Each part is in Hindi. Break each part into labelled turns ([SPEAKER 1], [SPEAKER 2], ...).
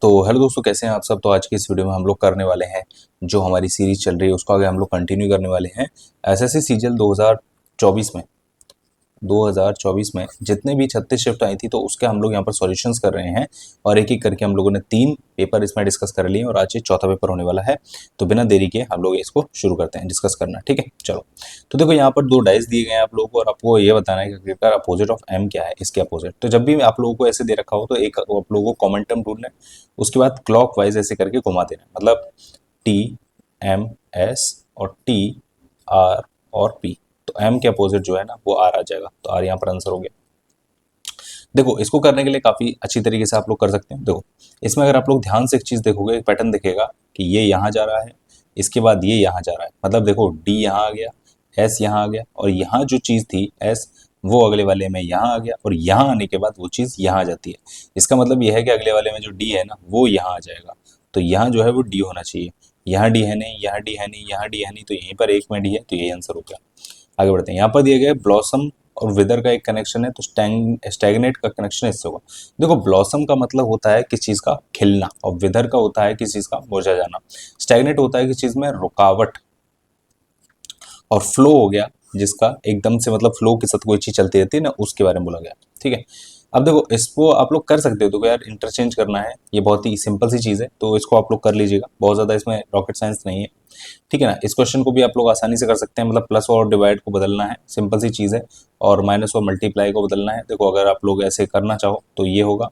[SPEAKER 1] तो हेलो दोस्तों, कैसे हैं आप सब। तो आज की इस वीडियो में हम लोग करने वाले हैं जो हमारी सीरीज चल रही है उसको आगे हम लोग कंटिन्यू करने वाले हैं। एसएससी सीजीएल 2024 में जितने भी 36 शिफ्ट आई थी तो उसके हम लोग यहाँ पर सॉल्यूशंस कर रहे हैं। और एक एक करके हम लोगों ने 3 पेपर इसमें डिस्कस कर लिए और आज ये चौथा पेपर होने वाला है। तो बिना देरी के हम लोग इसको शुरू करते हैं डिस्कस करना। ठीक है, चलो। तो देखो, यहाँ पर 2 डाइस दिए गए हैं आप लोगों को और आपको ये बताना है कि अपोजिट ऑफ एम क्या है, इसके अपोजिट। तो जब भी आप लोगों को ऐसे दे रखा हो तो एक आप लोगों को कॉमेंटम ढूंढना है, उसके बाद क्लॉक वाइज ऐसे करके घुमा देना है। मतलब टी, एम, एस और टी, आर और पी। तो एम के अपोजिट जो है ना वो आर आ जाएगा, तो आर यहाँ पर आंसर हो गया। देखो, इसको करने के लिए काफी अच्छी तरीके से आप लोग कर सकते हैं। देखो, इसमें अगर आप लोग ध्यान से एक चीज देखोगे, एक पैटर्न दिखेगा कि ये यहाँ जा रहा है, इसके बाद ये यहाँ जा रहा है। मतलब देखो, डी यहाँ आ गया, एस यहाँ आ गया और यहाँ जो चीज थी एस, वो अगले वाले में यहाँ आ गया और यहाँ आने के बाद वो चीज यहाँ आ जाती है। इसका मतलब ये है कि अगले वाले में जो डी है ना वो यहाँ आ जाएगा। तो यहाँ जो है वो डी होना चाहिए। यहाँ डी है नहीं, यहाँ डी है नहीं, यहाँ डी है नहीं, तो यहीं पर एक में डी है, तो यही आंसर हो गया। आगे बढ़ते हैं। यहाँ पर दिया गया है ब्लॉसम और विदर का एक कनेक्शन है, तो स्टैग्नेट का कनेक्शन इससे होगा। देखो, ब्लॉसम का मतलब होता है किस चीज का खिलना और विदर का होता है किस चीज का मुरझा जाना। स्टैग्नेट होता है किस चीज में रुकावट, और फ्लो हो गया जिसका एकदम से मतलब फ्लो के साथ कोई चीज चलती रहती है ना, उसके बारे में बोला गया। ठीक है, अब देखो इसको आप लोग कर सकते हो। तो यार इंटरचेंज करना है, ये बहुत ही सिंपल सी चीज है, तो इसको आप लोग कर लीजिएगा। बहुत ज्यादा इसमें रॉकेट साइंस नहीं है। ठीक है ना, इस क्वेश्चन को भी आप लोग आसानी से कर सकते हैं। मतलब प्लस और डिवाइड को बदलना है, सिंपल सी चीज है। और माइनस और मल्टीप्लाई को बदलना है। देखो, अगर आप लोग ऐसे करना चाहो तो ये होगा।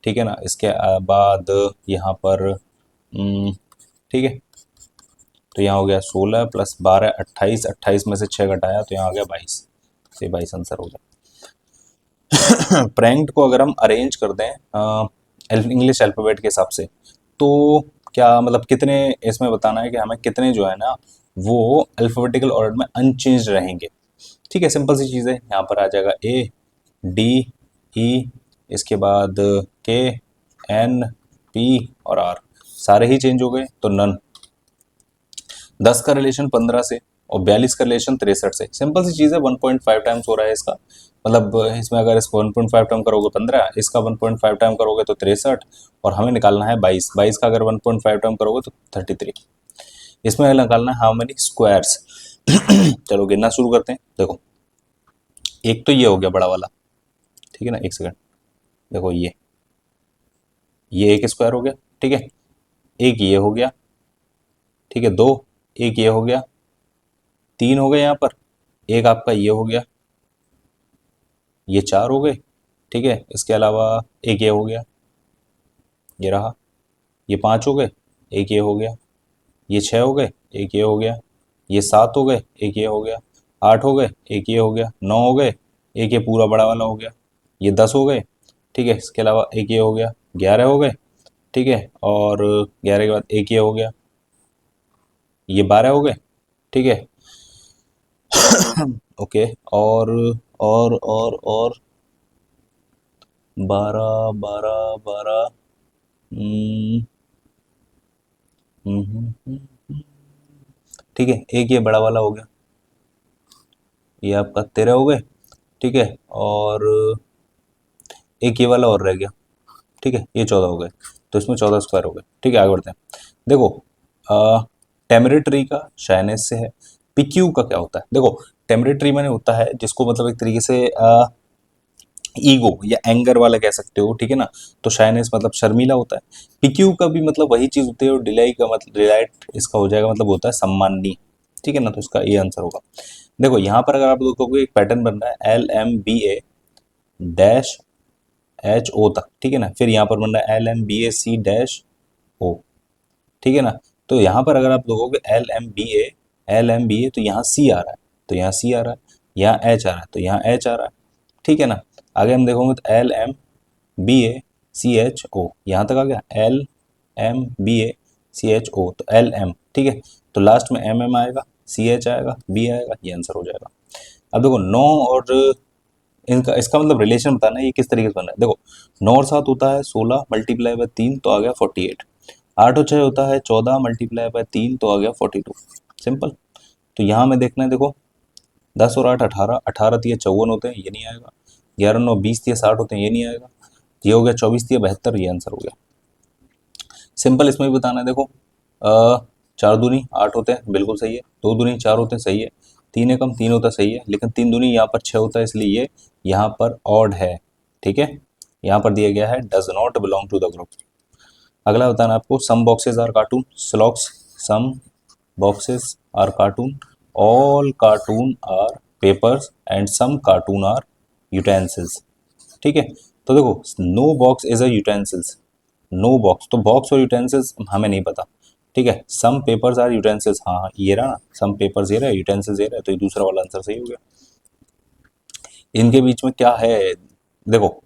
[SPEAKER 1] ठीक है ना, इसके बाद यहाँ पर ठीक है, तो यहाँ हो गया 16 + 12 28, 28 में से 6 घटाया तो यहाँ आ गया 22। तो 22 आंसर हो गया। प्रैंक्ड को अगर हम अरेंज कर दें इंग्लिश अल्फाबेट के हिसाब से, तो क्या मतलब कितने इसमें बताना है कि हमें कितने जो है ना वो अल्फाबेटिकल ऑर्डर में अनचेंज रहेंगे। ठीक है, सिंपल सी चीज़ है। यहाँ पर आ जाएगा ए, डी, ई, इसके बाद के, एन, पी और आर। सारे ही चेंज हो गए तो नन। 10 का रिलेशन 15 से और 42 का रिलेशन 63 से। सिंपल सी चीज़ है, 1.5 टाइम्स हो रहा है इसका। मतलब इसमें अगर इसको 1.5 टाइम करोगे 15, इसका 1.5 टाइम करोगे तो 63, और हमें निकालना है 22। 22 का अगर 1.5 टाइम करोगे तो 33। इसमें निकालना है हाउ मेनी स्क्वायर्स। चलो गिनना शुरू करते हैं। देखो, एक तो ये हो गया बड़ा वाला। ठीक है ना, एक सेकंड। देखो, ये एक स्क्वायर हो गया। ठीक है, एक ये हो गया। ठीक है, दो, एक ये हो गया, 3 हो गए यहाँ पर, एक आपका ये हो गया, ये 4 हो गए। ठीक है, इसके अलावा एक ये हो गया, ये रहा, ये 5 हो गए, एक ये हो गया, ये 6 हो गए, एक ये हो गया, ये 7 हो गए, एक ये हो गया, 8 हो गए, एक ये हो गया, 9 हो गए, एक ये पूरा बड़ा वाला हो गया, ये 10 हो गए। ठीक है, इसके अलावा एक ये हो गया, 11 हो गए। ठीक है, और 11 के बाद एक ये हो गया, ये 12 हो गए। ठीक है। ओके, और 12 12 12। ठीक है, एक ये बड़ा वाला हो गया, ये आपका 13 हो गए। ठीक है, और एक ये वाला और रह गया। ठीक है, ये 14 हो गए। तो इसमें 14 स्क्वायर हो गए। ठीक है, आगे बढ़ते हैं। देखो, टेमरेटरी का शाइनेस से है। पिक्यू का क्या होता है? देखो, टेमरेटरी मैंने होता है जिसको मतलब एक तरीके से ईगो या एंगर वाला कह सकते हो। ठीक है ना, तो शाइनेस मतलब शर्मीला होता है। पिक्यू का भी मतलब वही चीज होती है, और डिलाई का मतलब डिलाइट इसका हो जाएगा, मतलब होता है सम्माननीय। ठीक है ना, तो इसका ये आंसर होगा। देखो, यहाँ पर अगर आप देखोगे एक पैटर्न बन रहा है LMBA-HO तक। ठीक है ना, फिर यहाँ पर बन रहा है LMBAC-O। ठीक है ना, तो यहाँ पर अगर आप देखोगे LMBA तो यहाँ C आ रहा है, तो यहाँ C आ रहा है, यहाँ H आ रहा है, तो यहाँ H आ रहा है। ठीक है ना, आगे हम देखोगे तो LMBACHO, यहाँ तक आ गया LMBACHO, तो LM। ठीक है, तो लास्ट में MM आएगा, CH आएगा, B आएगा, ये आंसर हो जाएगा। अब देखो, 9 और इनका इसका मतलब रिलेशन बताना है ये किस तरीके से बना है। देखो, 9 और 7 होता है 16 × 3 तो आ गया 48। 8 और 6 होता है 14 × 3 तो आ गया 42। सिंपल। तो यहाँ में देखना है, देखो 10 और 8 18, 18 तिया 54 होते हैं, ये नहीं आएगा। 11 9 20 तिया 60 होते हैं, ये नहीं आएगा। ये हो गया 24 तिया 72, ये आंसर हो गया। सिंपल इसमें भी बताना है। देखो 4 दूनी 8 होते हैं, बिल्कुल सही है। 2 दूनी 4 होते हैं, सही है। 3 एकम 3 होता है, सही है। लेकिन 3 दूनी यहाँ पर 6 होता है, इसलिए ये यहाँ पर ऑड है। ठीक है, यहाँ पर दिया गया है does not belong to the group. अगला बताना आपको, सम बॉक्सेस आर कार्टून स्लॉक्स, some boxes are carton, all carton are papers and some carton are utensils. ठीक है, तो देखो no box is a utensils, no box, तो बॉक्स और यूटेंसिल्स हमें नहीं पता। ठीक है, सम पेपर्स आर यूटेंसिल्स, हाँ ये रहा ना, सम पेपर्स ये रहा, यूटेंसिल्स ये रहा, तो ये दूसरा वाला आंसर सही हो गया। इनके बीच में क्या है, देखो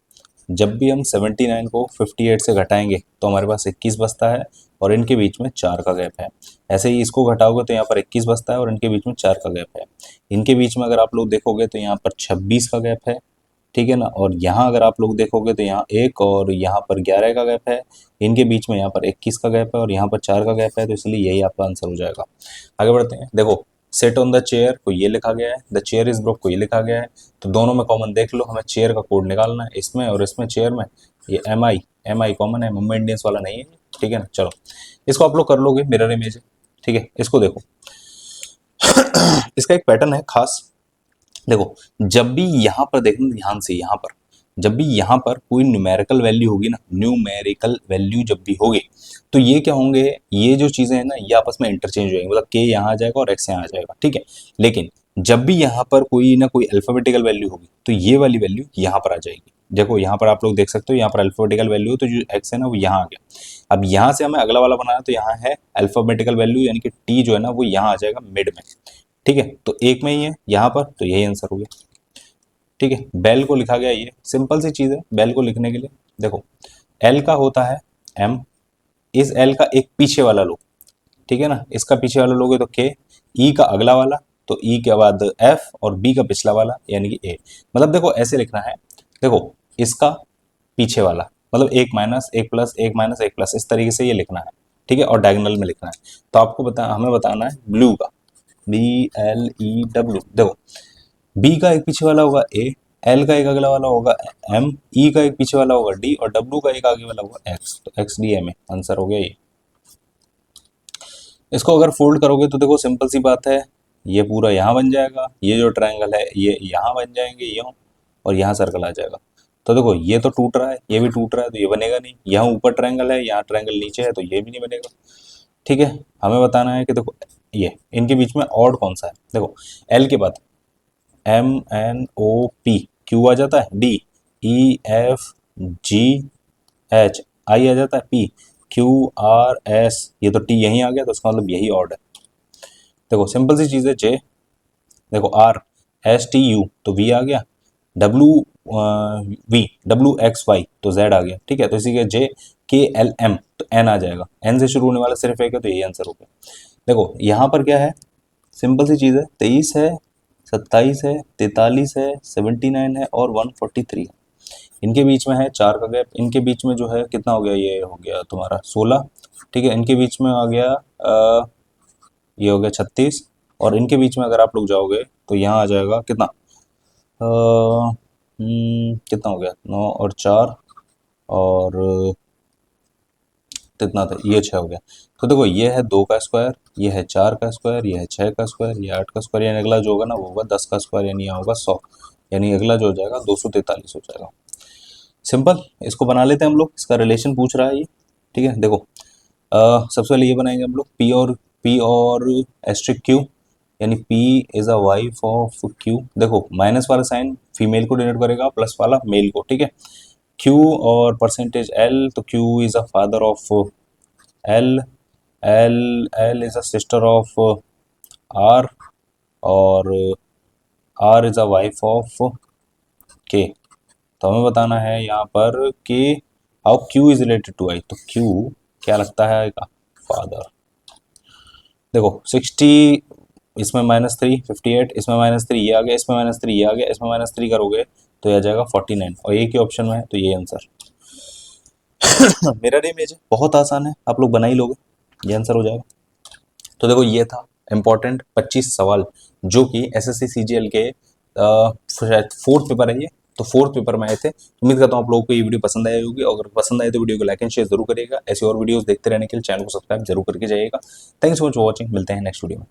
[SPEAKER 1] जब भी हम 79 को 58 से घटाएंगे तो हमारे पास 21 बचता है, और इनके बीच में 4 का गैप है। ऐसे ही इसको घटाओगे तो यहाँ पर 21 बचता है और इनके बीच में 4 का गैप है। इनके बीच में अगर आप लोग देखोगे तो यहाँ पर 26 का गैप है। ठीक है ना, और यहाँ अगर आप लोग देखोगे तो यहाँ 1 और यहाँ पर 11 का गैप है। इनके बीच में यहाँ पर 21 का गैप है और यहाँ पर 4 का गैप है, तो इसलिए यही आपका आंसर हो जाएगा। आगे बढ़ते हैं। देखो सेट ऑन द चेयर को ये लिखा गया है, द चेयर इज ब्रोक को ये लिखा गया है, तो दोनों में कॉमन देख लो, हमें चेयर का कोड निकालना है इसमें और इसमें चेयर में। ये एम आई कॉमन है, मुंबई इंडियंस वाला नहीं है। ठीक है ना, चलो इसको आप लोग कर लोगे, मिरर इमेज है। ठीक है, इसको देखो इसका एक पैटर्न है खास। देखो जब भी यहाँ पर देखना ध्यान से, यहाँ पर जब भी यहाँ पर कोई न्यूमेरिकल वैल्यू होगी ना, न्यूमेरिकल वैल्यू जब भी होगी, तो ये क्या होंगे, ये जो चीजें हैं ना ये आपस में इंटरचेंज हो जाएंगी, मतलब के यहाँ आ जाएगा और एक्स यहाँ आ जाएगा। ठीक है, लेकिन जब भी यहाँ पर कोई ना कोई अल्फाबेटिकल वैल्यू होगी तो ये वाली वैल्यू यहाँ पर आ जाएगी। देखो यहाँ पर आप लोग देख सकते हो, यहाँ पर अल्फाबेटिकल वैल्यू, तो जो एक्स है ना वो यहाँ आ गया। अब यहाँ से हमें अगला वाला बनाना, तो यहाँ है अल्फाबेटिकल वैल्यू, यानी कि टी जो है ना वो यहाँ आ जाएगा मिड में। ठीक है, तो एक में ही है यहाँ पर, तो यही आंसर हो गया। ठीक है, बेल को लिखा गया, ये सिंपल सी चीज है बेल को लिखने के लिए। देखो एल का होता है एम, इस एल का एक पीछे वाला लो। ठीक है ना, इसका पीछे वाला लोगे तो के, ई का अगला वाला, तो ई के बाद एफ, और बी का पिछला वाला यानी कि ए। मतलब देखो ऐसे लिखना है, देखो इसका पीछे वाला, मतलब एक माइनस एक प्लस एक माइनस एक प्लस, इस तरीके से ये लिखना है। ठीक है, और डायगोनल में लिखना है। तो आपको हमें बताना है ब्लू का, BLEW। देखो बी का एक पीछे वाला होगा ए, एल का एक अगला वाला होगा एम, ई का एक पीछे वाला होगा डी, और डब्ल्यू का एक आगे वाला होगा एक्स, तो X D M A answer हो गया ये। इसको अगर फोल्ड करोगे तो देखो सिंपल सी बात है, ये पूरा यहाँ बन जाएगा, ये जो ट्रायंगल है ये यहाँ बन जाएंगे यूँ, और यहाँ सर्कल आ जाएगा। तो देखो ये तो टूट रहा है, ये भी टूट रहा है, तो ये बनेगा नहीं। यहाँ ऊपर ट्रायंगल है, यहाँ ट्रायंगल नीचे है, तो ये भी नहीं बनेगा। ठीक है, हमें बताना है कि देखो ये इनके बीच में ऑड कौन सा है। देखो एल के बाद MNOP क्यू आ जाता है, DEFGH आई आ जाता है, PQRS, ये तो टी यहीं आ गया, तो इसका मतलब यही ऑर्ड है। देखो सिंपल सी चीज़ है, जे, देखो RSTU तो V आ गया, WV WXY तो Z आ गया। ठीक है, तो इसी के JKLM तो N आ जाएगा, N से शुरू होने वाला सिर्फ एक है, तो यही आंसर हो गया। देखो यहाँ पर क्या है, सिंपल सी चीज़ है, 23 है, 27 है, 43 है, 79 है और 143 है। इनके बीच में है 4 का गैप। इनके बीच में जो है कितना हो गया, ये हो गया तुम्हारा 16। ठीक है, इनके बीच में आ गया ये हो गया 36, और इनके बीच में अगर आप लोग जाओगे तो यहाँ आ जाएगा कितना, कितना हो गया, 9 और 4 और कितना था, ये 6 हो गया। तो देखो ये है 2 का स्क्वायर, ये है 4 का स्क्वायर, ये है 6 का स्क्वायर, ये 8 का स्क्वायर, यानी अगला जो होगा ना वो होगा 10 का स्क्वायर, यानी यहाँ होगा 100, यानी अगला जो हो जाएगा 243 हो जाएगा। सिंपल, इसको बना लेते हैं हम लोग, इसका रिलेशन पूछ रहा है ये। ठीक है, देखो सबसे पहले ये बनाएंगे हम लोग, P और एस्ट्रिक Q, यानी P is a wife of Q। देखो माइनस वाला साइन फीमेल को डिनोट करेगा, प्लस वाला मेल को। ठीक है, Q और परसेंटेज L, तो Q is a father of L, L is a sister of R, और R is a wife of K। तो हमें बताना है यहाँ पर कि how Q is related to I, तो Q क्या लगता है I का फादर। देखो 60, इसमें -3 58, इसमें -3 ये आ गया, इसमें -3 ये आ गया, इसमें -3 करोगे तो ये आ जाएगा 49, और एक ही ऑप्शन में है, तो ये आंसर मिरर इमेज है, बहुत आसान है, आप लोग बना ही लोगे, ये आंसर हो जाएगा। तो देखो ये था इंपॉर्टेंट 25 सवाल, जो कि SSC CGL के शायद 4th पेपर है ये, तो फोर्थ पेपर में आए थे। उम्मीद करता हूँ आप लोगों को ये वीडियो पसंद आई होगी, अगर पसंद आए तो वीडियो को लाइक एंड शेयर जरूर करिएगा। ऐसी और वीडियोस देखते रहने के लिए चैनल को सब्सक्राइब जरूर करके जाइएगा। थैंक्स फॉर वॉचिंग, मिलते हैं नेक्स्ट वीडियो में।